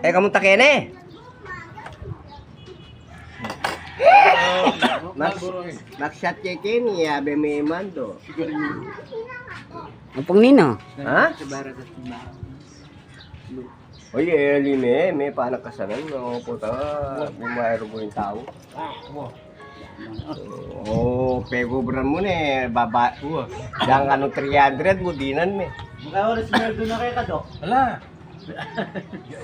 Kamunta kene. Max-shot kay niya, be may mando. Ang pangnino. Ha? Oye, Lime, may paano kasanan, no, puta, bumayro mo yung tao. Oh, pegobran mo na baba. Yang ano 300 mo dinan me. Magkawala si Merdo na kay Kadok. Wala.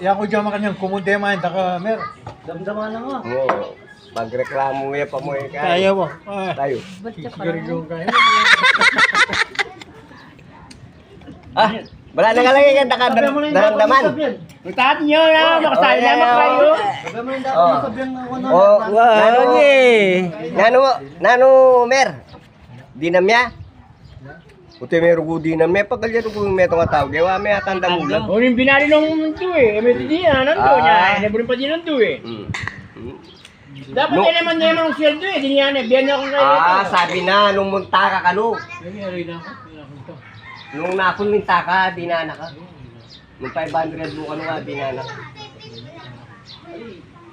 Yan ko dyan makanyang kumundema, hindi ka, mer. Damdaman na nga. Oh, pagreklamo mo yan pa mo kaya. Kaya mo. Tayo. Siguro yung kaya. Wala na kalagay ka nakaramdaman. Utahan nyo na, makasabi naman kayo. Sabi mo yung dapat sabihan ng ano. Oh, Wow, eh. nano mer. Dinamya. Puti may rugo dinamya pagkalya rugo may tong tao. Gawa may atanda mulan. O yung binali nung ito eh. May di na, nando niya. Neburin pa din nando eh. Dapat yan naman niya yung sweldo eh. Di niya na, biyan niya akong kayo. Sabi na nung munta ka kano. Nung napunminta ka, dinana ka. Nung 500 mo kano ka, dinana ka.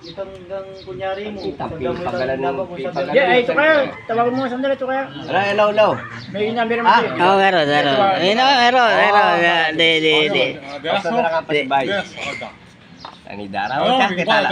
Itang kunyari mo. Pagalan ng pagalan. Yeah, ito kaya. Tawagan mo sandali ito kaya. Hello. May number naman siya. Oo, meron. Di. Basta na lang ang pasibay. Ani dara, o kita la.